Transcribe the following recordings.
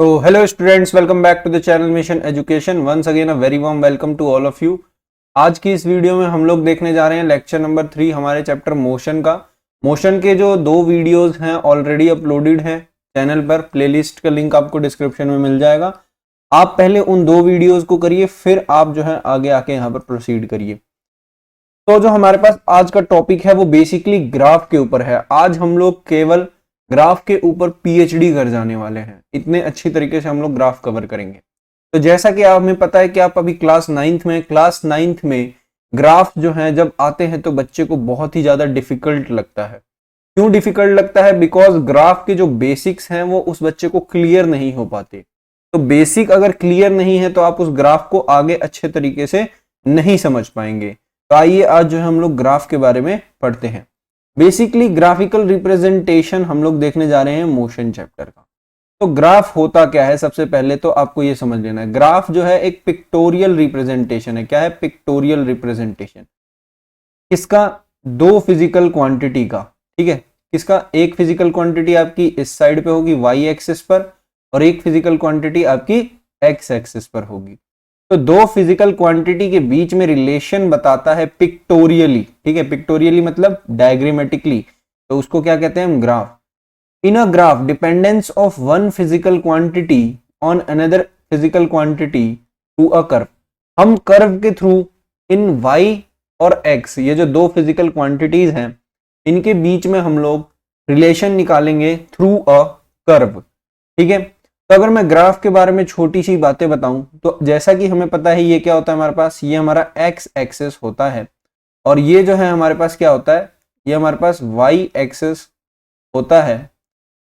तो hello students, welcome back to the channel mission education. Once again a very warm welcome to all of you. आज की इस video में हम लोग देखने जा रहे हैं लेक्चर नंबर 3 हमारे चैप्टर मोशन का। मोशन के जो 2 वीडियोस हैं ऑलरेडी अपलोडेड हैं चैनल पर, प्लेलिस्ट का लिंक आपको डिस्क्रिप्शन में मिल जाएगा। आप पहले उन 2 वीडियोस को करिए, फिर आप जो है आगे आके यहाँ पर प्रोसीड करिए। तो जो हमारे पास आज का टॉपिक है वो बेसिकली ग्राफ के ऊपर है। आज हम लोग केवल ग्राफ के ऊपर पीएचडी कर जाने वाले हैं। इतने अच्छी तरीके से हम लोग ग्राफ कवर करेंगे। तो जैसा कि आप हमें पता है कि आप अभी क्लास 9th में ग्राफ जो है जब आते हैं तो बच्चे को बहुत ही ज्यादा डिफिकल्ट लगता है। क्यों डिफिकल्ट लगता है? बिकॉज ग्राफ के जो बेसिक्स हैं वो उस बच्चे को क्लियर नहीं हो पाते। तो बेसिक अगर क्लियर नहीं है तो आप उस ग्राफ को आगे अच्छे तरीके से नहीं समझ पाएंगे। तो आइए आज जो है हम लोग ग्राफ के बारे में पढ़ते हैं। बेसिकली ग्राफिकल रिप्रेजेंटेशन हम लोग देखने जा रहे हैं मोशन चैप्टर का। तो ग्राफ होता क्या है? सबसे पहले तो आपको ये समझ लेना है, ग्राफ जो है एक पिक्टोरियल रिप्रेजेंटेशन है। क्या है? Pictorial representation. किसका? 2 फिजिकल क्वांटिटी का। ठीक है, किसका? एक फिजिकल क्वांटिटी आपकी इस साइड पे होगी वाई एक्सिस पर, और एक फिजिकल क्वांटिटी आपकी एक्स एक्सिस पर होगी। तो 2 फिजिकल क्वांटिटी के बीच में रिलेशन बताता है पिक्टोरियली। ठीक है, पिक्टोरियली मतलब डायग्रामेटिकली। तो उसको क्या कहते हैं हम? Graph. In a graph dependence of one physical quantity on another physical quantity to a curve. हम कर्व के थ्रू इन y और x, ये जो 2 फिजिकल क्वांटिटीज हैं, इनके बीच में हम लोग रिलेशन निकालेंगे थ्रू अ कर्व। ठीक है, तो अगर मैं ग्राफ के बारे में छोटी सी बातें बताऊं तो जैसा कि हमें पता है ये क्या होता है हमारे पास, ये हमारा एक्स एक्सिस होता है, और ये जो है हमारे पास क्या होता है, ये हमारे पास वाई एक्सिस होता है।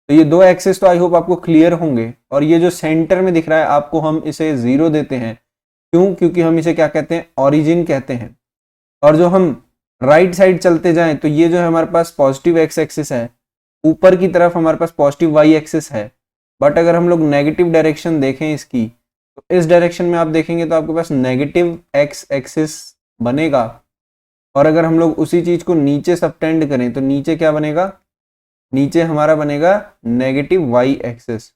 तो ये 2 एक्सिस तो आई होप आपको क्लियर होंगे। और ये जो सेंटर में दिख रहा है आपको, हम इसे 0 देते हैं। क्यों? क्योंकि हम इसे क्या कहते हैं? ओरिजिन कहते हैं। और जो हम राइट साइड चलते जाएं तो ये जो है हमारे पास पॉजिटिव एक्स एक्सिस है, ऊपर की तरफ हमारे पास पॉजिटिव वाई एक्सिस है। बट अगर हम लोग नेगेटिव डायरेक्शन देखें इसकी, तो इस डायरेक्शन में आप देखेंगे तो आपके पास नेगेटिव एक्स एक्सिस बनेगा। और अगर हम लोग उसी चीज को नीचे सबटेंड करें तो नीचे क्या बनेगा? नीचे हमारा बनेगा negative Y axis,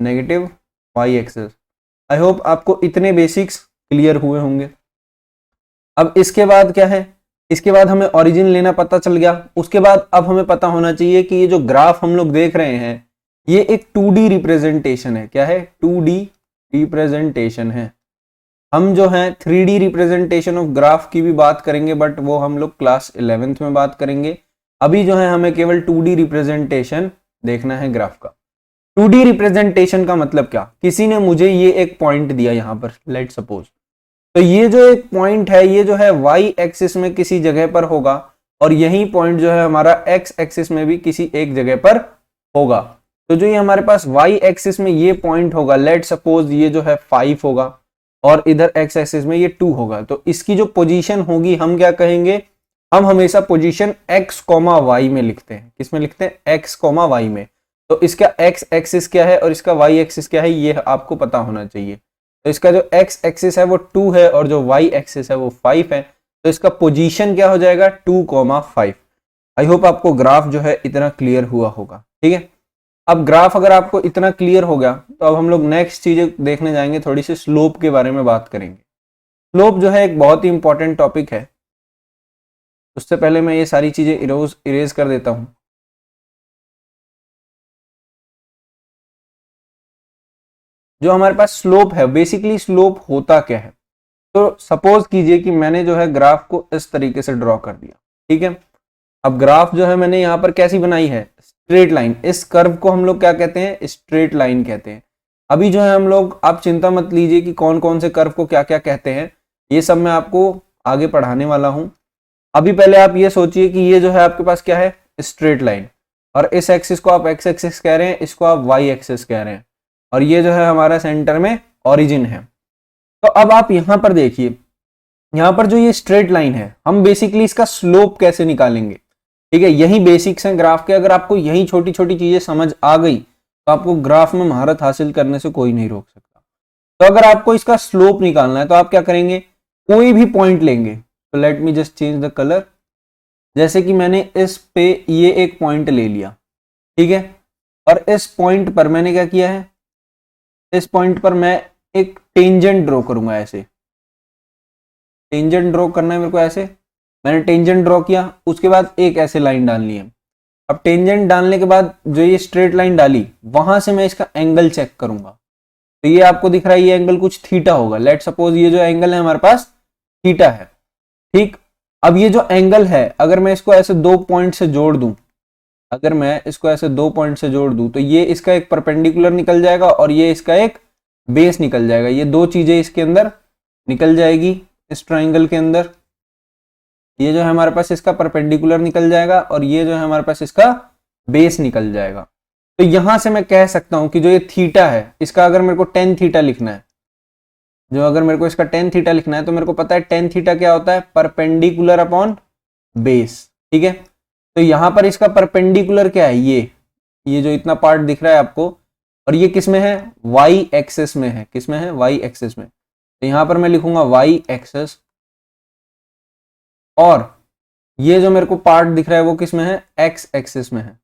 negative Y axis. I hope आपको इतने बेसिक्स क्लियर हुए होंगे। अब इसके बाद क्या है? इसके बाद हमें ओरिजिन लेना पता चल गया। उसके बाद अब हमें पता होना चाहिए कि ये जो ग्राफ हम लोग देख रहे हैं ये एक 2D रिप्रेजेंटेशन है। क्या है? 2D रिप्रेजेंटेशन है। हम जो है 3D रिप्रेजेंटेशन ऑफ ग्राफ की भी बात करेंगे, बट वो हम लोग क्लास 11th में बात करेंगे। अभी जो है हमें केवल 2D रिप्रेजेंटेशन देखना है ग्राफ का। 2D रिप्रेजेंटेशन का मतलब क्या? किसी ने मुझे ये एक पॉइंट दिया यहाँ पर, लेट सपोज। तो ये जो एक पॉइंट है ये जो है वाई एक्सिस में किसी जगह पर होगा, और यही पॉइंट जो है हमारा एक्स एक्सिस में भी किसी एक जगह पर होगा। तो जो ये हमारे पास y एक्सिस में ये पॉइंट होगा, लेट सपोज ये जो है 5 होगा, और इधर x एक्सिस में ये 2 होगा। तो इसकी जो पोजीशन होगी हम क्या कहेंगे? हम हमेशा पोजीशन x, y में लिखते हैं। किस में लिखते हैं? x, y में। तो इसका x एक्सिस क्या है और इसका y एक्सिस क्या है ये आपको पता होना चाहिए। तो इसका जो x एक्सिस है वो 2 है और जो y एक्सिस है वो 5 है। तो इसका पोजीशन क्या हो जाएगा? 2, 5। आई होप आपको ग्राफ जो है इतना क्लियर हुआ होगा। ठीक है, अब ग्राफ अगर आपको इतना क्लियर हो गया तो अब हम लोग नेक्स्ट चीजें देखने जाएंगे, थोड़ी सी स्लोप के बारे में बात करेंगे। स्लोप जो है एक बहुत ही इंपॉर्टेंट टॉपिक है। उससे पहले मैं ये सारी चीजें इरेज कर देता हूं। जो हमारे पास स्लोप है, बेसिकली स्लोप होता क्या है? तो सपोज कीजिए कि मैंने जो है ग्राफ को इस तरीके से ड्रॉ कर दिया। ठीक है, अब ग्राफ जो है मैंने यहाँ पर कैसी बनाई है? Straight line. इस कर्व को हम लोग क्या कहते हैं? स्ट्रेट लाइन कहते हैं। अभी जो है हम लोग, आप चिंता मत लीजिए कि कौन कौन से कर्व को क्या क्या कहते हैं, ये सब मैं आपको आगे पढ़ाने वाला हूं। अभी पहले आप ये सोचिए कि ये जो है आपके पास क्या है? Straight line. और इस एक्सिस को आप एक्स एक्सिस कह रहे हैं, इसको आप वाई एक्सिस कह रहे हैं, और ये जो है हमारा सेंटर में ओरिजिन है। तो अब आप यहां पर देखिए, यहां पर जो ये स्ट्रेट लाइन है, हम बेसिकली इसका स्लोप कैसे निकालेंगे? ठीक है, यही बेसिक्स हैं ग्राफ के। अगर आपको यही छोटी छोटी चीजें समझ आ गई तो आपको ग्राफ में महारत हासिल करने से कोई नहीं रोक सकता। तो अगर आपको इसका स्लोप निकालना है तो आप क्या करेंगे? कोई भी पॉइंट लेंगे। तो let me just change the colour. जैसे कि मैंने इस पे ये एक पॉइंट ले लिया, ठीक है, और इस पॉइंट पर मैंने क्या किया है? इस पॉइंट पर मैं एक टेंजेंट ड्रॉ करूंगा। ऐसे टेंजेंट ड्रॉ करना है मेरे को। ऐसे मैंने टेंजेंट ड्रॉ किया, उसके बाद एक ऐसे लाइन डालनी है। अब टेंजेंट डालने के बाद जो ये स्ट्रेट लाइन डाली, वहां से मैं इसका एंगल चेक करूंगा। तो ये आपको दिख रहा है, ये एंगल कुछ थीटा होगा। लेट सपोज ये जो एंगल है हमारे पास थीटा है, ठीक। अब ये जो एंगल है, अगर मैं इसको ऐसे दो पॉइंट से जोड़ दूं, अगर मैं इसको ऐसे दो पॉइंट से जोड़ दूं, तो ये इसका एक परपेंडिकुलर निकल जाएगा और ये इसका एक बेस निकल जाएगा। ये दो चीजें इसके अंदर निकल जाएगी, इस ट्राइंगल के अंदर। ये जो है हमारे पास इसका परपेंडिकुलर निकल जाएगा और ये जो है हमारे पास इसका बेस निकल जाएगा। तो यहां से मैं कह सकता हूं कि जो ये थीटा है, इसका अगर मेरे को टेन थीटा लिखना है, जो अगर मेरे को इसका टेन थीटा लिखना है, तो मेरे को पता है टेन थीटा क्या होता है, परपेंडिकुलर अपॉन बेस, ठीक है। तो यहां पर इसका परपेंडिकुलर क्या है, ये जो इतना पार्ट दिख रहा है आपको, और ये किस में है, वाई एक्सिस में है। किस में है, वाई एक्सिस में। तो यहां पर मैं लिखूंगा वाई एक्सिस, और ये जो मेरे को पार्ट दिख रहा है वो किस में है, एक्स एक्सिस में है।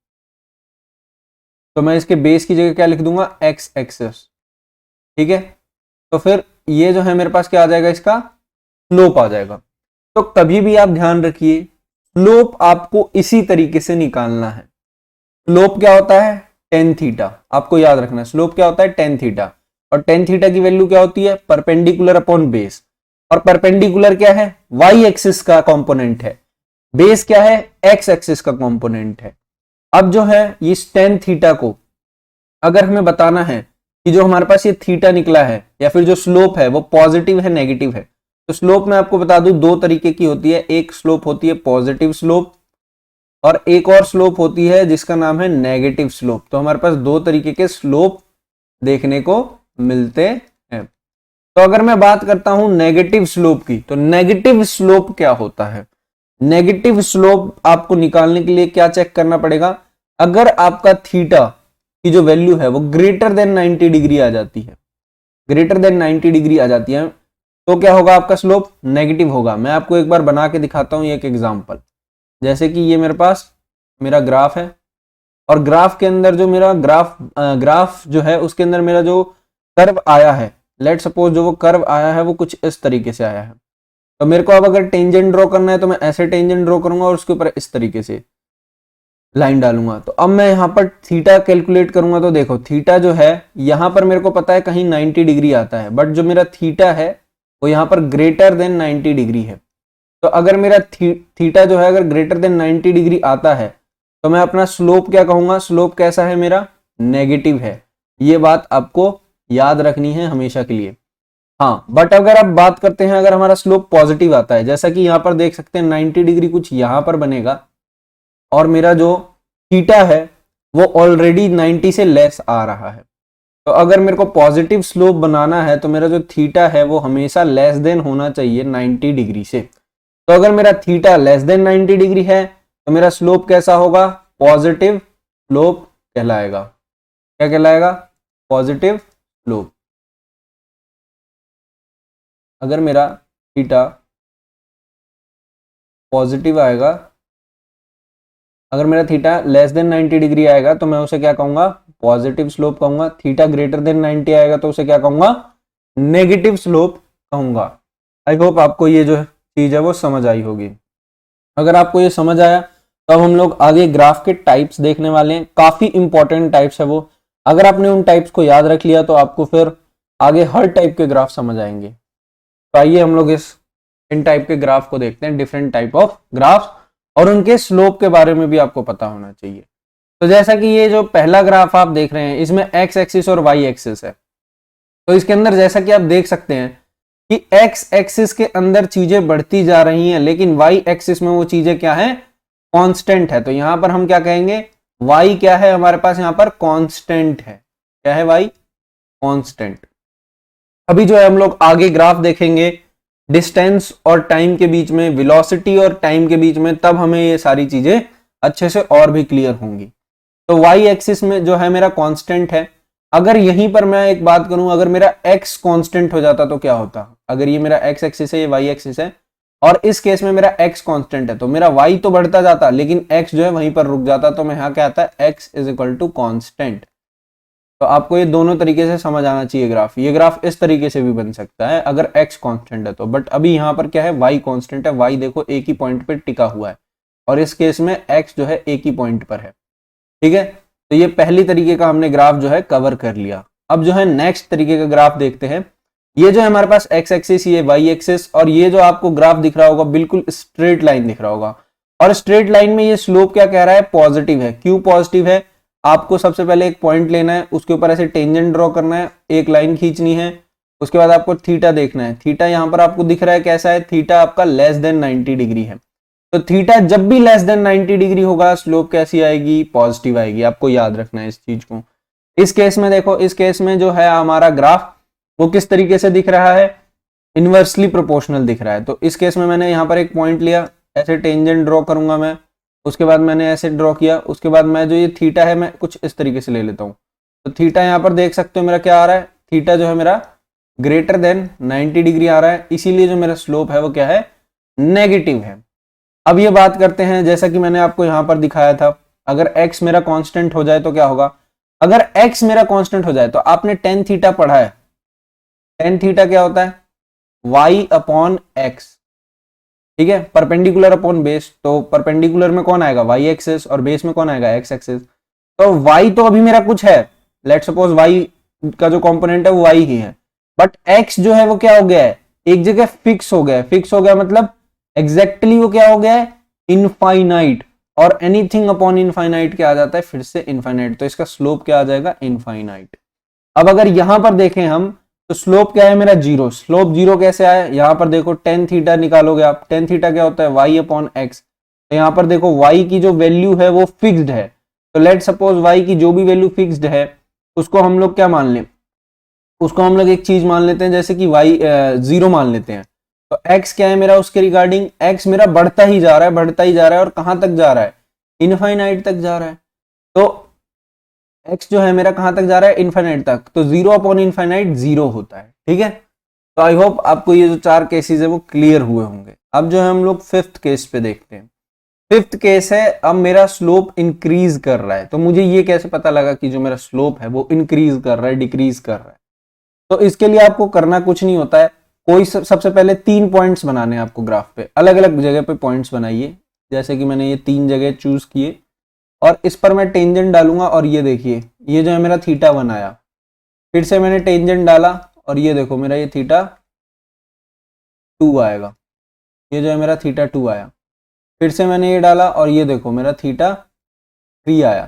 तो मैं इसके बेस की जगह क्या लिख दूंगा, एक्स एक्सिस, ठीक है। तो फिर ये जो है मेरे पास क्या आ जाएगा, इसका स्लोप आ जाएगा। तो कभी भी आप ध्यान रखिए, स्लोप आपको इसी तरीके से निकालना है। स्लोप क्या होता है, टेन थीटा। आपको याद रखना, स्लोप क्या होता है, टेन थीटा। और टेन थीटा की वैल्यू क्या होती है, परपेंडिकुलर अपॉन बेस। और परपेंडिकुलर क्या है, वाई एक्सिस का कंपोनेंट है। बेस क्या है, एक्स एक्सिस का कंपोनेंट है। अब जो है इस टेन थीटा को अगर हमें बताना है कि जो हमारे पास ये थीटा निकला है, या फिर जो स्लोप है वो पॉजिटिव है नेगेटिव है, तो स्लोप मैं आपको बता दूं दो तरीके की होती है। एक स्लोप होती है पॉजिटिव स्लोप, और एक और स्लोप होती है जिसका नाम है नेगेटिव स्लोप। तो हमारे पास दो तरीके के स्लोप देखने को मिलते हैं। तो अगर मैं बात करता हूं नेगेटिव स्लोप की, तो नेगेटिव स्लोप क्या होता है, नेगेटिव स्लोप आपको निकालने के लिए क्या चेक करना पड़ेगा, अगर आपका थीटा की जो वैल्यू है वो ग्रेटर देन 90 डिग्री आ जाती है, ग्रेटर देन 90 डिग्री आ जाती है, तो क्या होगा, आपका स्लोप नेगेटिव होगा। मैं आपको एक बार बना के दिखाता हूं एक एग्जांपल। जैसे कि ये मेरे पास मेरा ग्राफ है, और ग्राफ के अंदर जो मेरा ग्राफ जो है उसके अंदर मेरा जो कर्व आया है, लेट सपोज जो वो कर्व आया है वो कुछ इस तरीके से आया है। तो मेरे को अब अगर टेंजेंट ड्रॉ करना है तो मैं ऐसे टेंजेंट ड्रॉ करूंगा और उसके ऊपर इस तरीके से लाइन डालूंगा। तो अब मैं यहाँ पर थीटा कैलकुलेट करूंगा, तो देखो थीटा जो है यहाँ पर मेरे को पता है कहीं 90 डिग्री आता है, बट जो मेरा थीटा है वो यहाँ पर ग्रेटर देन 90 डिग्री है। तो अगर मेरा थीटा जो है अगर ग्रेटर देन 90 डिग्री आता है, तो मैं अपना स्लोप क्या कहूंगा, स्लोप कैसा है मेरा, नेगेटिव है। ये बात आपको याद रखनी है हमेशा के लिए। हाँ, बट अगर आप बात करते हैं अगर हमारा स्लोप पॉजिटिव आता है, जैसा कि यहाँ पर देख सकते हैं 90 डिग्री कुछ यहाँ पर बनेगा, और मेरा जो थीटा है वो ऑलरेडी 90 से लेस आ रहा है। तो अगर मेरे को पॉजिटिव स्लोप बनाना है तो मेरा जो थीटा है वो हमेशा लेस देन होना चाहिए 90 डिग्री से। तो अगर मेरा थीटा लेस देन 90 डिग्री है तो मेरा स्लोप कैसा होगा, पॉजिटिव स्लोप कहलाएगा। क्या कहलाएगा, पॉजिटिव स्लोप। अगर मेरा थीटा पॉजिटिव आएगा, अगर मेरा थीटा लेस देन 90 डिग्री आएगा तो मैं उसे क्या कहूंगा, पॉजिटिव स्लोप कहूंगा। थीटा ग्रेटर देन 90 आएगा तो उसे क्या कहूंगा, नेगेटिव स्लोप कहूंगा। आई होप आपको ये जो चीज है वो समझ आई होगी। अगर आपको ये समझ आया तो अब हम लोग आगे ग्राफ के टाइप्स देखने वाले हैं। काफी इंपॉर्टेंट टाइप्स है वो, अगर आपने उन टाइप्स को याद रख लिया तो आपको फिर आगे हर टाइप के ग्राफ समझ आएंगे। तो आइए हम लोग इन टाइप के ग्राफ को देखते हैं, डिफरेंट टाइप ऑफ ग्राफ, और उनके स्लोप के बारे में भी आपको पता होना चाहिए। तो जैसा कि ये जो पहला ग्राफ आप देख रहे हैं, इसमें एक्स एक्सिस और वाई एक्सिस है। तो इसके अंदर जैसा कि आप देख सकते हैं कि एक्स एक्सिस के अंदर चीजें बढ़ती जा रही हैं, लेकिन वाई एक्सिस में वो चीजें क्या है, कांस्टेंट है। तो यहां पर हम क्या कहेंगे, वाई क्या है हमारे पास यहां पर, कांस्टेंट है। क्या है, वाई कांस्टेंट। अभी जो है हम लोग आगे ग्राफ देखेंगे डिस्टेंस और टाइम के बीच में, वेलोसिटी और टाइम के बीच में, तब हमें ये सारी चीजें अच्छे से और भी क्लियर होंगी। तो वाई एक्सिस में जो है मेरा कांस्टेंट है। अगर यहीं पर मैं एक बात करूं, अगर मेरा एक्स कांस्टेंट हो जाता तो क्या होता, अगर ये मेरा एक्स एक्सिस है, ये वाई एक्सिस है, और इस केस में मेरा एक्स कांस्टेंट है, तो मेरा वाई तो बढ़ता जाता लेकिन एक्स जो है वहीं पर रुक जाता। तो मैं यहाँ क्या आता है, X is equal to constant. तो आपको ये दोनों तरीके से समझ आना चाहिए ग्राफ। ये ग्राफ इस तरीके से भी बन सकता है अगर x कांस्टेंट है तो, बट अभी यहाँ पर क्या है, y कांस्टेंट है, y देखो एक ही पॉइंट पे टिका हुआ है और इस केस में x जो है एक ही पॉइंट पर है। ठीक है, तो ये पहली तरीके का हमने ग्राफ जो है कवर कर लिया। अब जो है नेक्स्ट तरीके का ग्राफ देखते हैं। ये जो है हमारे पास x एक्सिस, ये y एक्सिस, और ये जो आपको ग्राफ दिख रहा होगा बिल्कुल स्ट्रेट लाइन दिख रहा होगा, और स्ट्रेट लाइन में ये स्लोप क्या कह रहा है, पॉजिटिव है। क्यों पॉजिटिव है, आपको सबसे पहले एक पॉइंट लेना है, उसके ऊपर ऐसे टेंजेंट ड्रॉ करना है, एक लाइन खींचनी है, उसके बाद आपको थीटा देखना है। थीटा यहाँ पर आपको दिख रहा है कैसा है, थीटा आपका लेस देन 90 डिग्री है। तो थीटा जब भी लेस देन 90 डिग्री होगा स्लोप कैसी आएगी, पॉजिटिव आएगी। आपको याद रखना है इस चीज को। इस केस में देखो, इस केस में जो है हमारा ग्राफ वो किस तरीके से दिख रहा है, इनवर्सली प्रोपोर्शनल दिख रहा है। तो इस केस में मैंने यहाँ पर एक पॉइंट लिया, ऐसे टेंजेंट ड्रॉ करूंगा मैं, उसके बाद मैंने ऐसे ड्रॉ किया, उसके बाद मैं जो ये थीटा है मैं कुछ इस तरीके से ले लेता हूँ। तो थीटा यहाँ पर देख सकते हो मेरा क्या आ रहा है, थीटा जो है मेरा ग्रेटर देन 90 डिग्री आ रहा है, इसीलिए जो मेरा स्लोप है वो क्या है, नेगेटिव है। अब ये बात करते हैं, जैसा कि मैंने आपको यहाँ पर दिखाया था, अगर x मेरा कांस्टेंट हो जाए तो क्या होगा। अगर x मेरा कांस्टेंट हो जाए तो आपने टेन थीटा पढ़ा है, टेन थीटा क्या होता है, y अपॉन x। ठीक है, परपेंडिकुलर अपॉन बेस, तो परपेंडिकुलर में कौन आएगा, y एक्सिस, और बेस में कौन आएगा, x एक्सिस। तो y तो अभी मेरा कुछ है, लेट सपोज y का जो कंपोनेंट है वो y ही है, बट x जो है वो क्या हो गया है, एक जगह फिक्स हो गया है। फिक्स हो गया मतलब एग्जैक्टली वो क्या हो गया है, इनफाइनाइट, और एनीथिंग अपॉन इनफाइनाइट क्या आ जाता है, फिर से इनफाइनाइट, तो इसका स्लोप क्या आ जाएगा, इनफाइनाइट। अब अगर यहां पर देखें हम तो स्लोप क्या है मेरा, जीरो। स्लोप जीरो कैसे आया, यहां पर देखो टेन थीटा निकालोगे आप, टेन थीटा क्या होता है, y अपॉन एक्स। तो यहां पर देखो y की जो वैल्यू है वो फिक्स्ड है, तो लेट सपोज y की जो भी वैल्यू फिक्स्ड है उसको हम लोग क्या मान लें, उसको हम लोग एक चीज मान लेते हैं, जैसे कि y जीरो मान लेते हैं। तो x क्या है मेरा, उसके रिगार्डिंग x मेरा बढ़ता ही जा रहा है, बढ़ता ही जा रहा है, और कहां तक जा रहा है, इनफाइनाइट तक जा रहा है। तो x जो है मेरा कहां तक जा रहा है, इनफाइनाइट तक, तो जीरो अपॉन इनफाइनाइट जीरो होता है। ठीक है, तो आई होप आपको ये जो चार केसेस है वो क्लियर हुए होंगे। अब जो है हम लोग फिफ्थ केस पे देखते हैं। फिफ्थ केस है, अब मेरा स्लोप इंक्रीज कर रहा है, तो मुझे ये कैसे पता लगा कि जो मेरा स्लोप है वो इंक्रीज कर रहा है, डिक्रीज कर रहा है। तो इसके लिए आपको करना कुछ नहीं होता है, कोई सबसे पहले तीन पॉइंट्स बनाने हैं आपको ग्राफ पे, अलग अलग जगह पे पॉइंट्स बनाइए। जैसे कि मैंने ये तीन जगह चूज किए और इस पर मैं टेंजेंट डालूंगा, और ये देखिए ये जो है मेरा थीटा वन आया, फिर से मैंने टेंजेंट डाला और ये देखो मेरा ये थीटा टू आएगा, ये जो है मेरा थीटा टू आया, फिर से मैंने ये डाला और ये देखो मेरा थीटा थ्री आया।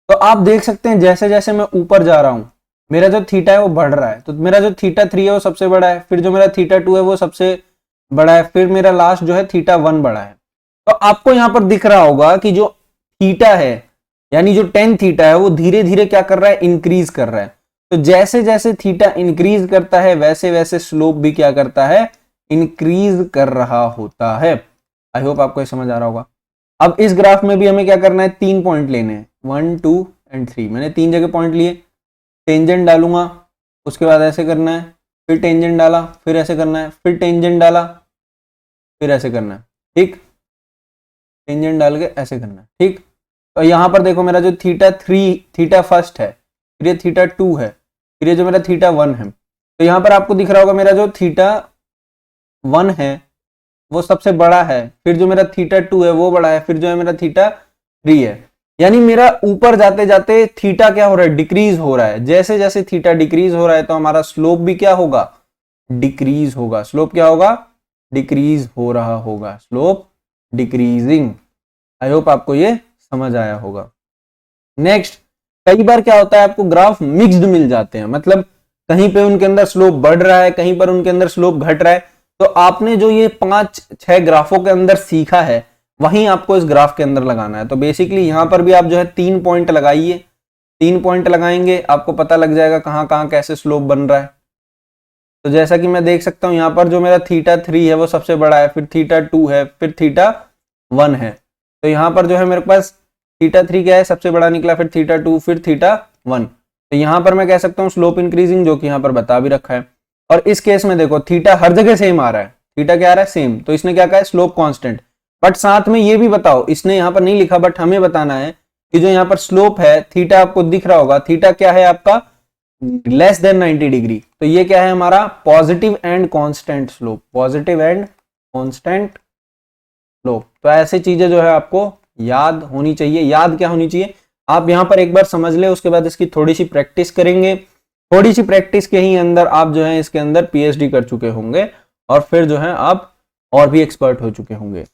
तो आप देख सकते हैं जैसे जैसे मैं ऊपर जा रहा हूं मेरा जो थीटा है वो बढ़ रहा है, तो मेरा जो थीटा थ्री है वो सबसे बड़ा है, फिर जो मेरा थीटा टू है वो सबसे बड़ा है, फिर मेरा लास्ट जो है थीटा वन बड़ा है। तो आपको यहां पर दिख रहा होगा कि जो थीटा है यानी जो टेन थीटा है वो धीरे धीरे क्या कर रहा है, इंक्रीज कर रहा है। तो जैसे जैसे थीटा इंक्रीज करता है वैसे वैसे स्लोप भी क्या करता है, इंक्रीज कर रहा होता है। आई होप आपको ये समझ आ रहा होगा। अब इस ग्राफ में भी हमें क्या करना है, तीन पॉइंट लेने हैं, 1 2 एंड 3। मैंने तीन जगह पॉइंट लिए, टेंजेंट डालूंगा, उसके बाद ऐसे करना है, फिर टेंजेंट डाला, फिर ऐसे करना है, फिर टेंजेंट डाला, फिर ऐसे करना है। ठीक, टेंजेंट डाल के ऐसे करना है। ठीक, तो यहां पर देखो मेरा जो थीटा थ्री, थीटा फर्स्ट है, फिर ये थीटा टू है, फिर ये जो मेरा थीटा वन है। तो यहां पर आपको दिख रहा होगा मेरा जो थीटा वन है वो सबसे बड़ा है, फिर जो मेरा थीटा टू है वो बड़ा है, फिर जो है मेरा थीटा थ्री है। यानी मेरा ऊपर जाते जाते थीटा क्या हो रहा है, डिक्रीज हो रहा है। जैसे जैसे थीटा डिक्रीज हो रहा है तो हमारा स्लोप भी क्या होगा, डिक्रीज होगा। स्लोप क्या होगा, डिक्रीज हो रहा होगा, स्लोप डिक्रीजिंग। आई होप आपको ये समझ आया होगा। नेक्स्ट, कई बार क्या होता है आपको ग्राफ मिक्स्ड मिल जाते हैं, मतलब कहीं पे उनके अंदर स्लोप बढ़ रहा है, कहीं पर उनके अंदर स्लोप घट रहा है। तो आपने जो ये 5-6 ग्राफों के अंदर सीखा है वहीं आपको इस ग्राफ के अंदर लगाना है। तो बेसिकली यहां पर भी आप जो है 3 पॉइंट लगाइए, 3 पॉइंट लगाएंगे आपको पता लग जाएगा कहां कहां कैसे स्लोप बन रहा है। तो जैसा कि मैं देख सकता हूं यहां पर जो मेरा थीटा थ्री है वो सबसे बड़ा है, फिर थीटा टू है, फिर थीटा वन है। तो यहां पर जो है मेरे पास थीटा थ्री क्या है, सबसे बड़ा निकला, फिर थीटा टू, फिर थीटा वन। तो यहां पर मैं कह सकता हूं स्लोप इंक्रीजिंग, जो कि यहां पर बता भी रखा है। और इस केस में देखो थीटा हर जगह सेम आ रहा है, थीटा क्या आ रहा है, सेम। तो इसने क्या कहा है, स्लोप कांस्टेंट। बट साथ में ये भी बताओ, इसने यहां पर नहीं लिखा बट हमें बताना है कि जो यहाँ पर स्लोप है, थीटा आपको दिख रहा होगा, थीटा क्या है आपका लेस देन 90 डिग्री, तो ये क्या है हमारा positive and constant slope, positive and constant slope. तो ऐसे चीजें जो है आपको याद होनी चाहिए। याद क्या होनी चाहिए, आप यहां पर एक बार समझ ले, उसके बाद इसकी थोड़ी सी प्रैक्टिस करेंगे, थोड़ी सी प्रैक्टिस के ही अंदर आप जो है इसके अंदर पीएचडी कर चुके होंगे और फिर जो है आप और भी एक्सपर्ट हो चुके होंगे।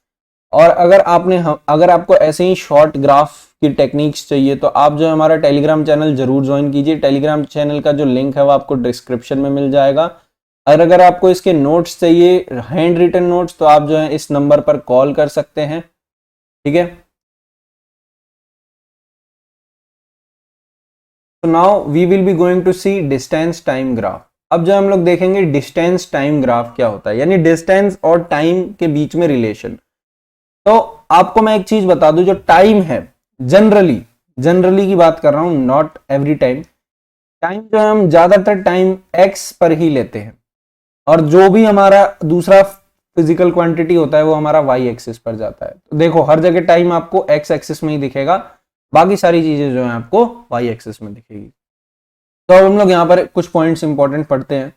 और अगर आपको ऐसे ही शॉर्ट ग्राफ की टेक्निक्स चाहिए तो आप जो है हमारा टेलीग्राम चैनल जरूर ज्वाइन कीजिए। टेलीग्राम चैनल का जो लिंक है वो आपको डिस्क्रिप्शन में मिल जाएगा। और अगर आपको इसके नोट्स चाहिए, हैंड रिटन नोट्स, तो आप जो है इस नंबर पर कॉल कर सकते हैं, ठीक है। तो now we will be going to see distance time graph. अब जो हम लोग देखेंगे डिस्टेंस टाइम ग्राफ क्या होता है, यानी डिस्टेंस और टाइम के बीच में रिलेशन। तो आपको मैं एक चीज बता दूं, जो टाइम है जनरली की बात कर रहा हूं, नॉट एवरी टाइम। टाइम जो है हम ज्यादातर टाइम एक्स पर ही लेते हैं और जो भी हमारा दूसरा फिजिकल क्वांटिटी होता है वो हमारा वाई एक्सिस पर जाता है। तो देखो हर जगह टाइम आपको एक्स एक्सिस में ही दिखेगा, बाकी सारी चीजें जो है आपको वाई एक्सिस में दिखेगी। तो अब हम लोग यहाँ पर कुछ पॉइंट्स इंपॉर्टेंट पढ़ते हैं।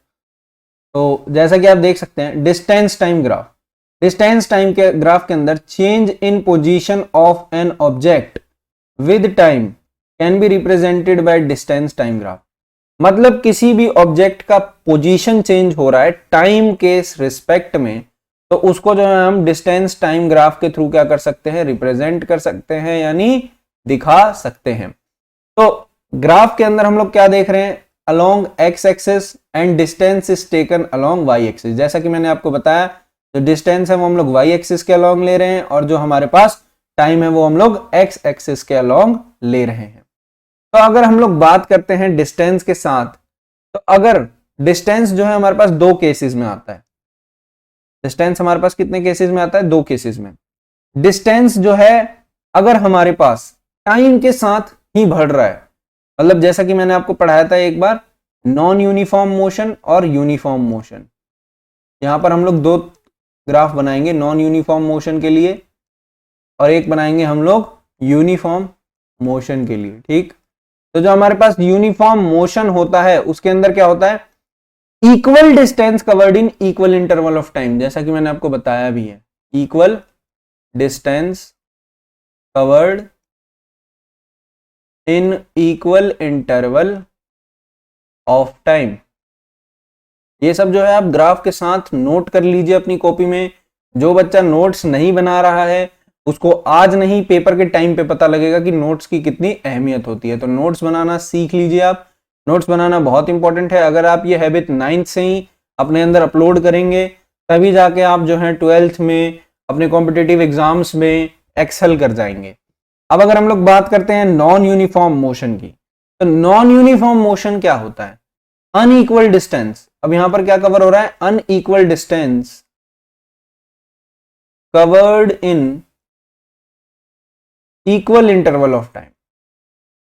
तो जैसा कि आप देख सकते हैं distance time graph, distance time के ग्राफ के अंदर change in position of an object with time can be represented by distance time graph. मतलब किसी भी ऑब्जेक्ट का पोजीशन चेंज हो रहा है टाइम के रिस्पेक्ट में, तो उसको जो है हम डिस्टेंस टाइम ग्राफ के थ्रू क्या कर सकते हैं, रिप्रेजेंट कर सकते हैं, यानी दिखा सकते हैं। तो ग्राफ के अंदर हम लोग क्या देख रहे हैं, along X axis and distance is taken along Y axis. जैसा कि मैंने आपको बताया जो डिस्टेंस है वो हम लोग वाई एक्सिस के अलोंग ले रहे हैं और जो हमारे पास टाइम है वो हम लोग एक्स एक्सिस के अलोंग ले रहे हैं। तो अगर हम लोग बात करते हैं डिस्टेंस के साथ, तो अगर डिस्टेंस जो है हमारे पास दो केसेस में आता है, डिस्टेंस हमारे पास कितने केसेस में आता है, दो केसेस में। डिस्टेंस जो है अगर हमारे पास टाइम के साथ ही बढ़ रहा है, मतलब जैसा कि मैंने आपको पढ़ाया था एक बार, नॉन यूनिफॉर्म मोशन और यूनिफॉर्म मोशन। यहां पर हम लोग दो ग्राफ बनाएंगे, नॉन यूनिफॉर्म मोशन के लिए और एक बनाएंगे हम लोग यूनिफॉर्म मोशन के लिए, ठीक। तो जो हमारे पास यूनिफॉर्म मोशन होता है उसके अंदर क्या होता है, equal distance covered in equal interval of time, जैसा कि मैंने आपको बताया भी है, equal distance covered in equal interval of time. ये सब जो है आप ग्राफ के साथ नोट कर लीजिए अपनी कॉपी में। जो बच्चा नोट्स नहीं बना रहा है उसको आज नहीं पेपर के टाइम पे पता लगेगा कि नोट्स की कितनी अहमियत होती है। तो नोट्स बनाना सीख लीजिए आप, नोट्स बनाना बहुत इंपॉर्टेंट है। अगर आप ये हैबिट 9th से ही अपने अंदर अपलोड करेंगे तभी जाके आप जो है 12th में अपने कॉम्पिटिटिव एग्जाम्स में एक्सेल कर जाएंगे। अब अगर हम लोग बात करते हैं नॉन यूनिफॉर्म मोशन की, तो नॉन यूनिफॉर्म मोशन क्या होता है, अनइक्वल डिस्टेंस। अब यहां पर क्या कवर हो रहा है, unequal distance covered in equal interval of time.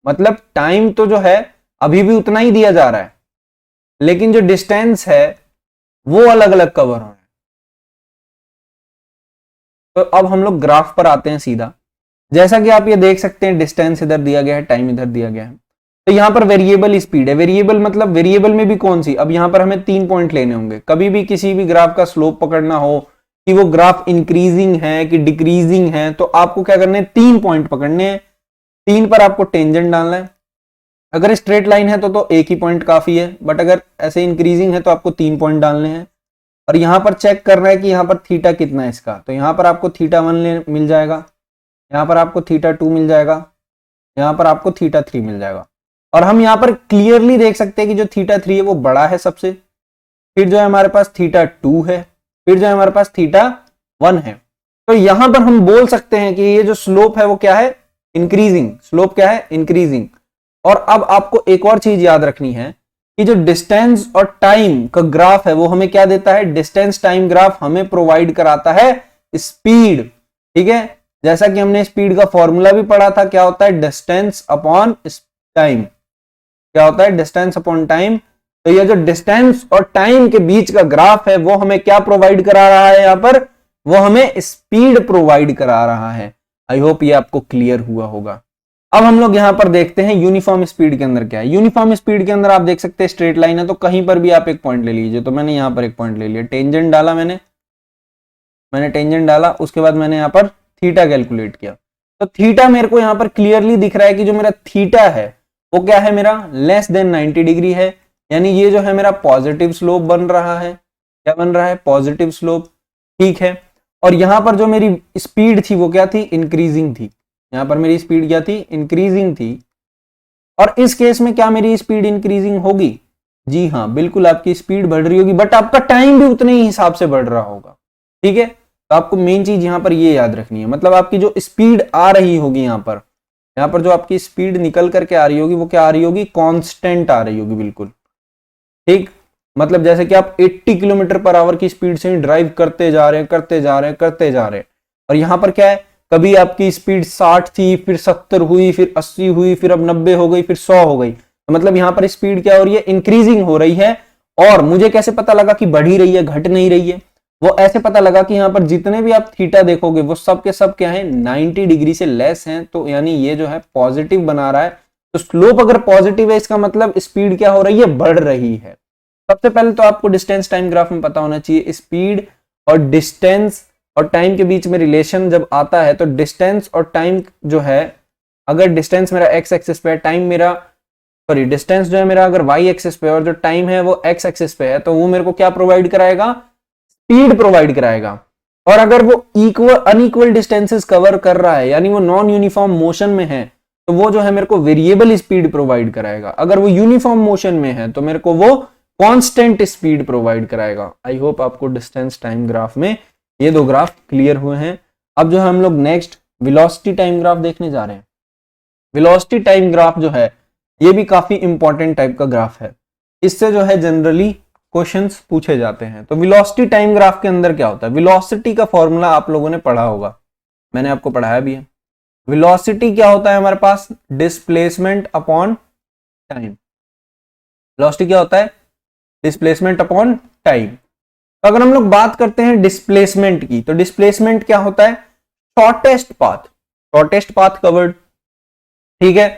मतलब टाइम तो जो है अभी भी उतना ही दिया जा रहा है, लेकिन जो डिस्टेंस है वो अलग अलग कवर हो रहा है। तो अब हम लोग ग्राफ पर आते हैं सीधा। जैसा कि आप ये देख सकते हैं डिस्टेंस इधर दिया गया है, टाइम इधर दिया गया है। तो यहां पर वेरिएबल स्पीड है। वेरिएबल मतलब वेरिएबल में भी कौन सी, अब यहां पर हमें 3 पॉइंट लेने होंगे। कभी भी किसी भी ग्राफ का स्लोप पकड़ना हो कि वो ग्राफ इंक्रीजिंग है कि डिक्रीजिंग है, तो आपको क्या करने हैं, 3 पॉइंट पकड़ने हैं। 3 पर आपको टेंजेंट डालना है। अगर स्ट्रेट लाइन है तो एक ही पॉइंट काफी है, बट अगर ऐसे इंक्रीजिंग है तो आपको 3 पॉइंट डालने हैं। और यहां पर चेक करना है कि यहां पर थीटा कितना है इसका, तो यहां पर आपको θ1 मिल जाएगा, यहां पर आपको θ2 मिल जाएगा, यहां पर आपको θ3 मिल जाएगा। और हम यहां पर क्लियरली देख सकते हैं कि जो θ3 है वो बड़ा है सबसे, फिर जो है हमारे पास θ2 है, फिर जो है हमारे पास θ1 है। तो यहां पर हम बोल सकते हैं कि ये जो स्लोप है वो क्या है, इंक्रीजिंग। स्लोप क्या है, इंक्रीजिंग। और अब आपको एक और चीज याद रखनी है कि जो डिस्टेंस और टाइम का ग्राफ है वो हमें क्या देता है, डिस्टेंस टाइम ग्राफ हमें प्रोवाइड कराता है स्पीड, ठीक है। जैसा कि हमने स्पीड का फॉर्मूला भी पढ़ा था, क्या होता है, डिस्टेंस अपॉन टाइम। क्या होता है, डिस्टेंस अपॉन टाइम। तो ये जो डिस्टेंस और टाइम के बीच का ग्राफ है वो हमें क्या प्रोवाइड करा रहा है, यहां पर वो हमें स्पीड प्रोवाइड करा रहा है। आई होप ये आपको क्लियर हुआ होगा। अब हम लोग यहाँ पर देखते हैं यूनिफॉर्म स्पीड के अंदर क्या है। यूनिफॉर्म स्पीड के अंदर आप देख सकते हैं स्ट्रेट लाइन है, तो कहीं पर भी आप एक पॉइंट ले लीजिए। तो मैंने यहाँ पर एक पॉइंट ले लिया, टेंजेंट डाला मैंने टेंजेंट डाला, उसके बाद मैंने यहाँ पर थीटा कैलकुलेट किया। तो थीटा मेरे को यहाँ पर क्लियरली दिख रहा है कि जो मेरा थीटा है वो क्या है, मेरा लेस देन 90 डिग्री है, यानी ये जो है मेरा पॉजिटिव स्लोप बन रहा है। क्या बन रहा है, पॉजिटिव स्लोप, ठीक है। और यहाँ पर जो मेरी स्पीड थी वो क्या थी, इंक्रीजिंग थी। यहाँ पर मेरी स्पीड क्या थी, इंक्रीजिंग थी। और इस केस में क्या मेरी स्पीड इंक्रीजिंग होगी, जी हाँ बिल्कुल आपकी स्पीड बढ़ रही होगी, बट आपका टाइम भी उतने ही हिसाब से बढ़ रहा होगा, ठीक है। तो आपको मेन चीज यहाँ पर ये याद रखनी है, मतलब आपकी जो स्पीड आ रही होगी यहाँ पर जो आपकी स्पीड निकल करके आ रही होगी वो क्या आ रही होगी, कांस्टेंट आ रही होगी, बिल्कुल ठीक। मतलब जैसे कि आप 80 किलोमीटर पर आवर की स्पीड से ड्राइव करते जा रहे हैं, और यहाँ पर क्या है, कभी आपकी स्पीड 60 थी, फिर 70 हुई, फिर 80 हुई, फिर अब 90 हो गई, फिर 100 हो गई। तो मतलब यहाँ पर स्पीड क्या हो रही है, इंक्रीजिंग हो रही है। और मुझे कैसे पता लगा कि बढ़ ही रही है, घट नहीं रही है, वो ऐसे पता लगा कि यहाँ पर जितने भी आप थीटा देखोगे वो सब के सब क्या है, 90 डिग्री से लेस हैं। तो यानी ये जो है पॉजिटिव बना रहा है। तो स्लोप अगर पॉजिटिव है इसका मतलब स्पीड क्या हो रही है, बढ़ रही है। सबसे पहले तो आपको डिस्टेंस टाइम ग्राफ में पता होना चाहिए, स्पीड और डिस्टेंस और टाइम के बीच में रिलेशन जब आता है तो डिस्टेंस और टाइम जो है, अगर डिस्टेंस मेरा एक्स एक्सिस पे है, टाइम मेरा डिस्टेंस जो है मेरा अगर वाई एक्सिस पे है, और जो टाइम है वो एक्स एक्सिस पे है, तो वो मेरे को क्या प्रोवाइड कराएगा, स्पीड प्रोवाइड कराएगा। और अगर वो अनइक्वल डिस्टेंसेस कवर कर रहा है, यानी वो नॉन यूनिफॉर्म मोशन में है, तो वो जो है मेरे को वेरिएबल स्पीड प्रोवाइड कराएगा। अगर वो यूनिफॉर्म मोशन में है तो मेरे को वो कांस्टेंट स्पीड प्रोवाइड कराएगा। आई होप आपको डिस्टेंस टाइम ग्राफ में ये दो ग्राफ क्लियर हुए हैं। अब जो है हम लोग नेक्स्ट वेलोसिटी टाइम ग्राफ देखने जा रहे हैं। वेलोसिटी टाइम ग्राफ जो है ये भी काफी इंपॉर्टेंट टाइप का ग्राफ है, इससे जो है जनरली क्वेश्चंस पूछे जाते हैं। तो वेलोसिटी टाइम ग्राफ के अंदर क्या होता है, वेलोसिटी का फॉर्मूला आप लोगों ने पढ़ा होगा, मैंने आपको पढ़ाया भी है। वेलोसिटी क्या होता है हमारे पास, डिस्प्लेसमेंट अपॉन टाइम। वेलोसिटी क्या होता है, डिस्प्लेसमेंट अपॉन टाइम। तो अगर हम लोग बात करते हैं डिस्प्लेसमेंट की, तो डिस्प्लेसमेंट क्या होता है, शॉर्टेस्ट पाथ कवर्ड, ठीक है।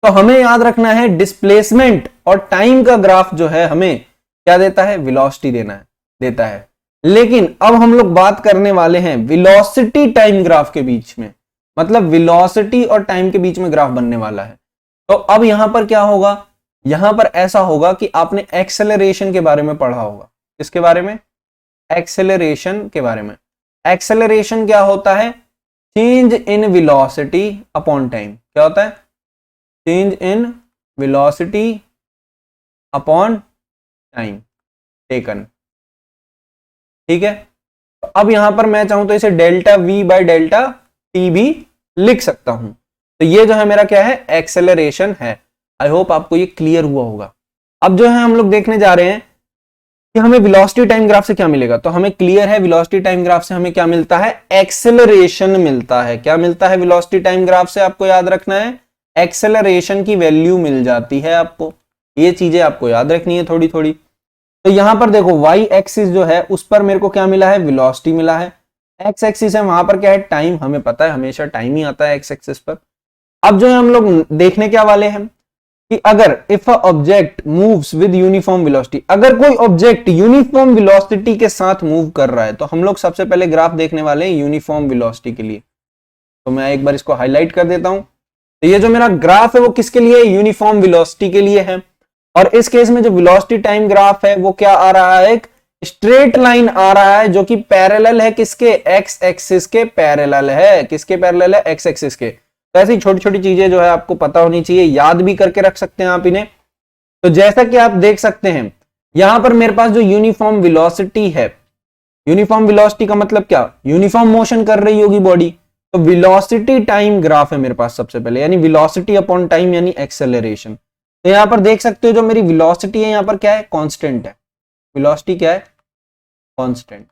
तो हमें याद रखना है डिस्प्लेसमेंट और टाइम का ग्राफ जो है हमें क्या देता है, वेलोसिटी देता है। लेकिन अब हम लोग बात करने वाले हैं वेलोसिटी टाइम ग्राफ के बीच में, मतलब वेलोसिटी और टाइम के बीच में ग्राफ बनने वाला है। तो अब यहां पर क्या होगा, यहां पर ऐसा होगा कि आपने एक्सेलरेशन के बारे में पढ़ा होगा। इसके बारे में, एक्सेलरेशन के बारे में। एक्सेलरेशन क्या होता है, change in velocity upon time. क्या होता है, change in velocity upon time taken, ठीक है। तो अब यहां पर मैं चाहूं तो इसे delta we by delta T भी लिख सकता हूं। तो ये जो है मेरा क्या है, एक्सेलरेशन है। आई होप आपको ये क्लियर हुआ होगा। अब जो है हम लोग देखने जा रहे हैं कि हमें वेलोसिटी टाइम ग्राफ से क्या मिलेगा। तो हमें क्लियर है वेलोसिटी टाइम ग्राफ से हमें क्या मिलता है, एक्सेलरेशन मिलता है। क्या मिलता है वेलोसिटी टाइम ग्राफ से, आपको याद रखना है, एक्सेलरेशन की वैल्यू मिल जाती है आपको। ये चीजें आपको याद रखनी है थोड़ी थोड़ी। तो यहां पर देखो वाई एक्सिस जो है उस पर मेरे को क्या मिला है, वेलोसिटी मिला है। एक्स एक्सिस है वहां पर क्या है, टाइम। हमें पता है हमेशा टाइम ही आता है एक्स एक्सिस पर। अब जो है हम लोग देखने क्या वाले हैं कि अगर if a object moves with uniform velocity, अगर कोई ऑब्जेक्ट यूनिफॉर्म वेलोसिटी के साथ मूव कर रहा है, तो हम लोग सबसे पहले ग्राफ देखने वाले हैं यूनिफॉर्म वेलोसिटी के लिए। तो मैं एक बार इसको हाईलाइट कर देता हूं। तो ये जो मेरा ग्राफ है वो किसके लिए, यूनिफॉर्म वेलोसिटी के लिए है। और इस केस में जो वेलोसिटी टाइम ग्राफ है वो क्या आ रहा है, एक स्ट्रेट लाइन आ रहा है जो कि पैरेलल है किसके, एक्स एक्सिस के पैरेलल है। किसके पैरेलल है, एक्स एक्सिस के। तो ऐसी छोटी छोटी चीजें जो है आपको पता होनी चाहिए, याद भी करके रख सकते हैं आप इन्हें। तो जैसा कि आप देख सकते हैं यहां पर मेरे पास जो यूनिफॉर्म वेलोसिटी है, यूनिफॉर्म वेलोसिटी का मतलब क्या, यूनिफॉर्म मोशन कर रही होगी बॉडी। तो वेलोसिटी टाइम ग्राफ है मेरे पास सबसे पहले, यानी वेलोसिटी अपॉन टाइम यानी एक्सेलरेशन। तो यहां पर देख सकते हो जो मेरी वेलोसिटी है यहां पर क्या है, कांस्टेंट है। वेलोसिटी क्या है, कांस्टेंट।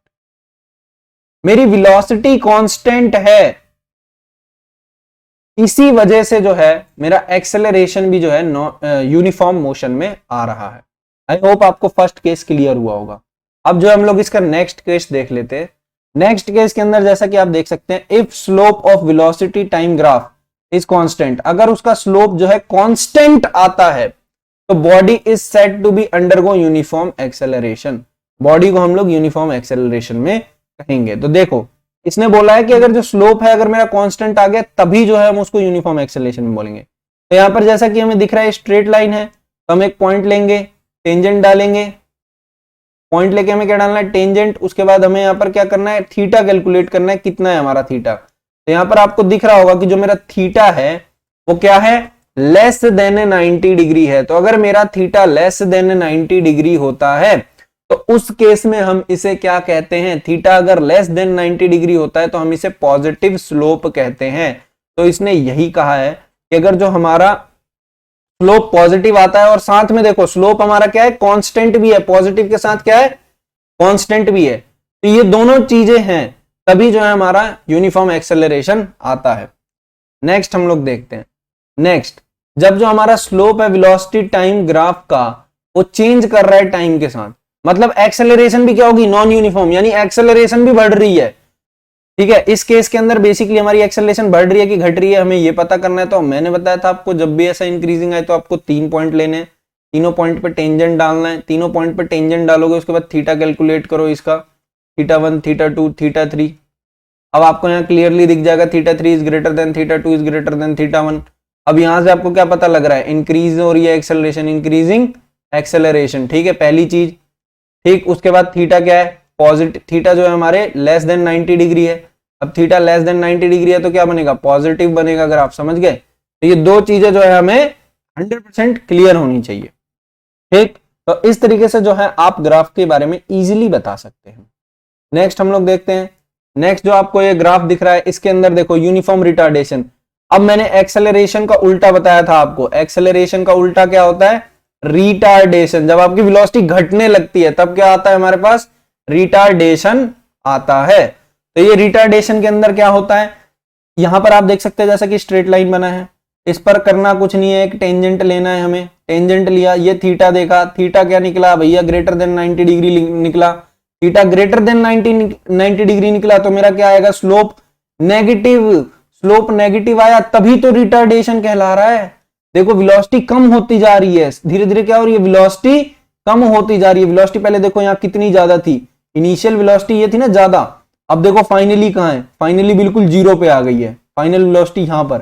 मेरी वेलोसिटी कांस्टेंट है, इसी वजह से जो है मेरा एक्सेलरेशन भी जो है यूनिफॉर्म मोशन में आ रहा है। आई होप आपको फर्स्ट केस क्लियर हुआ होगा। अब जो हम लोग इसका नेक्स्ट केस देख लेते हैं। नेक्स्ट केस के अंदर जैसा कि आप देख सकते हैं, if slope of velocity time graph is constant, अगर उसका स्लोप जो है कांस्टेंट आता है तो body is said to be undergo uniform acceleration, body को हम लोग यूनिफॉर्म एक्सेलरेशन में कहेंगे। तो देखो इसने बोला है कि अगर जो स्लोप है अगर मेरा कांस्टेंट आ गया तभी जो है हम उसको यूनिफॉर्म एक्सेलरेशन में बोलेंगे। तो यहां पर जैसा कि हमें दिख रहा है स्ट्रेट लाइन है, तो हम एक पॉइंट लेंगे, टेंजेंट डालेंगे, पॉइंट लेके हमें क्या डालना है, टेंजेंट। उसके बाद हमें यहाँ पर क्या करना है, थीटा कैलकुलेट करना है, कितना है हमारा थीटा। तो यहाँ पर आपको दिख रहा होगा कि जो मेरा थीटा है वो क्या है, लेस देन 90 डिग्री है। तो अगर मेरा थीटा लेस देन 90 डिग्री होता है तो उस केस में हम इसे क्या कहते हैं, थीटा अगर लेस देन 90 डिग्री होता है तो हम इसे पॉजिटिव स्लोप कहते हैं। तो इसने यही कहा है कि अगर जो हमारा स्लोप पॉजिटिव आता है और साथ में देखो स्लोप हमारा क्या है, कांस्टेंट भी है, पॉजिटिव के साथ क्या है, कांस्टेंट भी है, तो ये दोनों चीजें हैं तभी जो है हमारा यूनिफॉर्म एक्सेलरेशन आता है। नेक्स्ट हम लोग देखते हैं, नेक्स्ट जब जो हमारा स्लोप है वेलोसिटी टाइम ग्राफ का वो चेंज कर रहा है टाइम के साथ, मतलब एक्सेलरेशन भी क्या होगी, नॉन यूनिफॉर्म, यानी एक्सेलरेशन भी बढ़ रही है। ठीक है, इस केस के अंदर बेसिकली हमारी एक्सेलरेशन बढ़ रही है कि घट रही है, हमें ये पता करना है। तो मैंने बताया था आपको जब भी ऐसा इंक्रीजिंग आए तो आपको 3 पॉइंट लेने हैं, तीनों पॉइंट पे टेंजेंट डालना है, तीनों पॉइंट पे टेंजेंट डालोगे उसके बाद थीटा कैलकुलेट करो इसका, थीटा 1, थीटा 2, थीटा 3। अब आपको यहाँ क्लियरली दिख जाएगा theta 3 is greater than theta 2 is greater than theta 1। अब यहां से आपको क्या पता लग रहा है, इंक्रीज हो रही है एक्सेलरेशन, इंक्रीजिंग एक्सेलरेशन। ठीक है, पहली चीज। ठीक, उसके बाद थीटा क्या है, पॉजिटिव, थीटा जो है हमारे लेस देन 90 डिग्री है। अब थीटा लेस देन 90 डिग्री है तो क्या बनेगा, पॉजिटिव बनेगा, अगर आप समझ गए। तो ये दो चीजें जो है हमें 100% क्लियर होनी चाहिए। ठीक, तो इस तरीके से जो है आप ग्राफ के बारे में इजीली बता सकते हैं। नेक्स्ट हम लोग देखते हैं, नेक्स्ट जो आपको ये ग्राफ दिख रहा है इसके अंदर देखो यूनिफॉर्म रिटार्डेशन। अब मैंने एक्सेलरेशन का उल्टा बताया था आपको, एक्सेलरेशन का उल्टा क्या होता है, रिटार्डेशन। जब आपकी वेलोसिटी घटने लगती है तब क्या आता है हमारे पास, रिटार्डेशन आता है। तो ये रिटार्डेशन के अंदर क्या होता है, यहां पर आप देख सकते हैं जैसा कि स्ट्रेट लाइन बना है, इस पर करना कुछ नहीं है, एक टेंजेंट लेना है हमें, टेंजेंट लिया, ये थीटा देखा, थीटा क्या निकला भैया, ग्रेटर देन 90 डिग्री निकला, थीटा ग्रेटर देन 90 डिग्री निकला तो मेरा क्या आएगा, स्लोप नेगेटिव, स्लोप नेगेटिव आया तभी तो रिटार्डेशन कहला रहा है। देखो वेलोसिटी कम होती जा रही है, धीरे धीरे क्या हो रही है, वेलोसिटी कम होती जा रही है। वेलोसिटी पहले देखो यहाँ कितनी ज्यादा थी, इनिशियल वेलोसिटी ये थी ना ज्यादा, अब देखो फाइनली कहां है, फाइनली बिल्कुल जीरो पे आ गई है, फाइनल वेलोसिटी यहां पर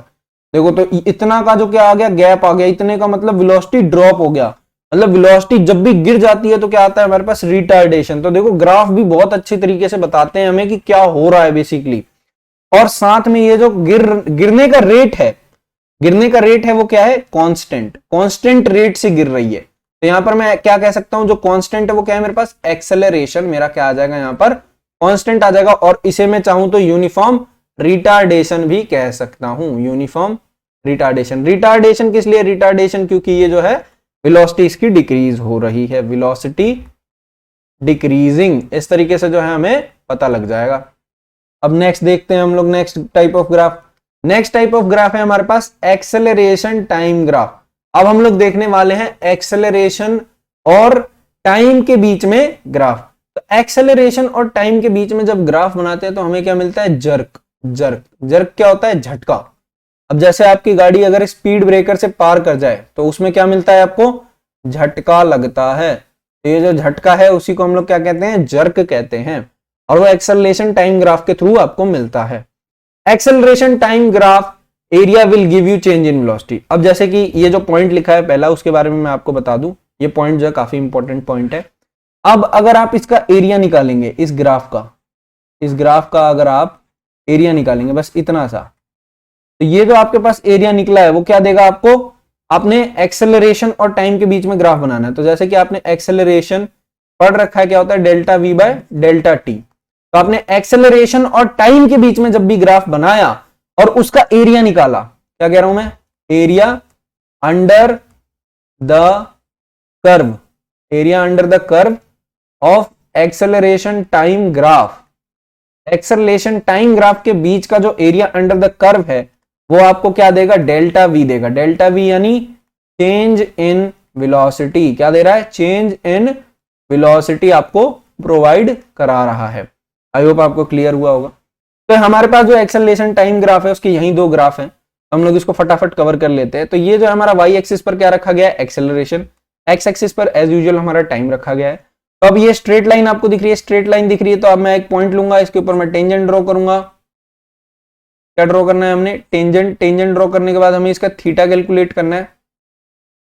देखो। तो इतना का जो क्या आ गया, गैप आ गया, इतने का मतलब वेलोसिटी ड्रॉप हो गया। मतलब वेलोसिटी जब भी गिर जाती है तो क्या आता है हमारे पास, रिटार्डेशन। तो देखो ग्राफ भी बहुत अच्छी तरीके से बताते हैं हमें कि क्या हो रहा है बेसिकली। और साथ में ये जो गिरने का रेट है, गिरने का रेट है वो क्या है, कांस्टेंट, कांस्टेंट रेट से गिर रही है। तो यहां पर मैं क्या कह सकता हूं, जो कांस्टेंट है वो क्या है मेरे पास, एक्सेलरेशन मेरा क्या आ जाएगा यहाँ पर, कांस्टेंट आ जाएगा। और इसे मैं चाहूं तो यूनिफॉर्म रिटार्डेशन भी कह सकता हूं, यूनिफॉर्म रिटार्डेशन। रिटार्डेशन किस लिए, रिटार्डेशन क्योंकि ये जो है वेलोसिटी इसकी डिक्रीज हो रही है, वेलोसिटी डिक्रीजिंग, इस तरीके से जो है हमें पता लग जाएगा। अब नेक्स्ट देखते हैं हम लोग, next type of graph. Next type of graph है हमारे पास एक्सेलरेशन टाइम ग्राफ। अब हम लोग देखने वाले हैं एक्सेलरेशन और टाइम के बीच में ग्राफ। तो एक्सेलरेशन और टाइम के बीच में जब ग्राफ बनाते हैं तो हमें क्या मिलता है, जर्क। जर्क, जर्क क्या होता है, झटका। अब जैसे आपकी गाड़ी अगर स्पीड ब्रेकर से पार कर जाए तो उसमें क्या मिलता है आपको, झटका लगता है। तो ये जो झटका है उसी को हम लोग क्या कहते हैं, जर्क कहते हैं। और वो एक्सेलरेशन टाइम ग्राफ के थ्रू आपको मिलता है। Acceleration time graph area will give you change in velocity. अब जैसे कि ये जो पॉइंट लिखा है पहला, उसके बारे में मैं आपको बता दूं, ये पॉइंट जो है काफी इंपॉर्टेंट पॉइंट है। अब अगर आप इसका एरिया निकालेंगे, इस ग्राफ का, इस ग्राफ का अगर आप एरिया निकालेंगे बस इतना सा, तो ये जो आपके पास एरिया निकला है वो क्या देगा आपको, आपने एक्सेलरेशन और टाइम के बीच में ग्राफ बनाना है। तो जैसे कि आपने एक्सेलरेशन पढ़ रखा है क्या होता है, delta we by delta T. तो आपने एक्सेलरेशन और टाइम के बीच में जब भी ग्राफ बनाया और उसका एरिया निकाला, क्या कह रहा हूं मैं, area under the curve, area under the curve of acceleration time graph. Acceleration time graph के बीच का जो एरिया अंडर द कर्व है वो आपको क्या देगा, डेल्टा वी देगा। डेल्टा वी यानी चेंज इन वेलोसिटी, क्या दे रहा है, चेंज इन वेलोसिटी आपको प्रोवाइड करा रहा है। आई होप आपको क्लियर हुआ होगा। तो हमारे पास जो एक्सेलरेशन टाइम ग्राफ है उसके यही दो ग्राफ हैं। हम लोग इसको फटाफट कवर कर लेते हैं। तो ये जो हमारा वाई एक्सिस पर क्या रखा गया है, एक्सेलरेशन। एक्स एक्सिस पर एज यूजुअल हमारा टाइम रखा गया है। तो अब ये स्ट्रेट लाइन आपको दिख रही है, स्ट्रेट लाइन दिख रही है, तो अब मैं एक पॉइंट लूंगा, इसके ऊपर मैं टेंजेंट ड्रॉ करूंगा। क्या ड्रॉ करना है हमने, टेंजेंट। टेंजेंट ड्रॉ करने के बाद हमें इसका थीटा कैलकुलेट करना है।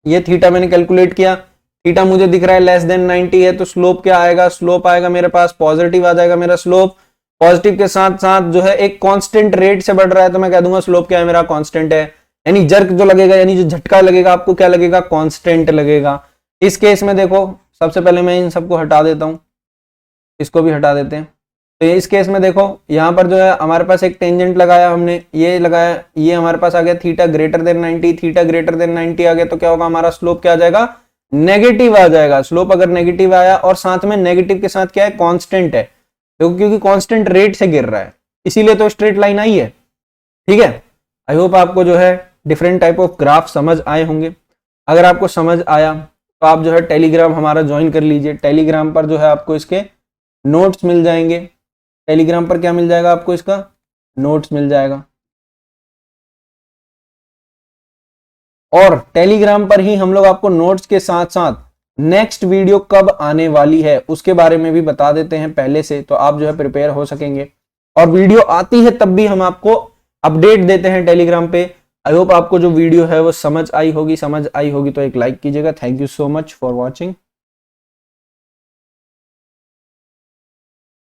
ये थीटा मैंने कैलकुलेट किया, थीटा मुझे दिख रहा है लेस देन 90 है, तो स्लोप क्या आएगा, स्लोप आएगा मेरे पास पॉजिटिव आ जाएगा मेरा स्लोप। पॉजिटिव के साथ साथ जो है एक कांस्टेंट रेट से बढ़ रहा है, तो मैं कह दूंगा स्लोप क्या है मेरा, कांस्टेंट है। यानी जर्क जो लगेगा, यानी जो झटका लगेगा आपको क्या लगेगा, कांस्टेंट लगेगा। इस केस में देखो, सबसे पहले मैं इन सबको हटा देता हूं, इसको भी हटा देते हैं। तो इस केस में देखो, यहां पर जो है हमारे पास एक टेंजेंट लगाया हमने, ये लगाया, ये हमारे पास आ गया theta greater than 90, theta greater than 90 आ गया, तो क्या होगा, हमारा स्लोप क्या आ जाएगा, नेगेटिव आ जाएगा। स्लोप अगर नेगेटिव आया और साथ में नेगेटिव के साथ क्या है, कांस्टेंट है, क्योंकि कांस्टेंट रेट से गिर रहा है, इसीलिए तो स्ट्रेट लाइन आई है। ठीक है, आई होप आपको जो है डिफरेंट टाइप ऑफ ग्राफ समझ आए होंगे। अगर आपको समझ आया तो आप जो है टेलीग्राम हमारा ज्वाइन कर लीजिए। टेलीग्राम पर जो है आपको इसके नोट्स मिल जाएंगे। टेलीग्राम पर क्या मिल जाएगा आपको, इसका नोट्स मिल जाएगा। और टेलीग्राम पर ही हम लोग आपको नोट्स के साथ साथ नेक्स्ट वीडियो कब आने वाली है उसके बारे में भी बता देते हैं पहले से, तो आप जो है प्रिपेयर हो सकेंगे। और वीडियो आती है तब भी हम आपको अपडेट देते हैं टेलीग्राम पे। आई होप आपको जो वीडियो है वो समझ आई होगी तो एक लाइक कीजिएगा। Thank you so much for watching.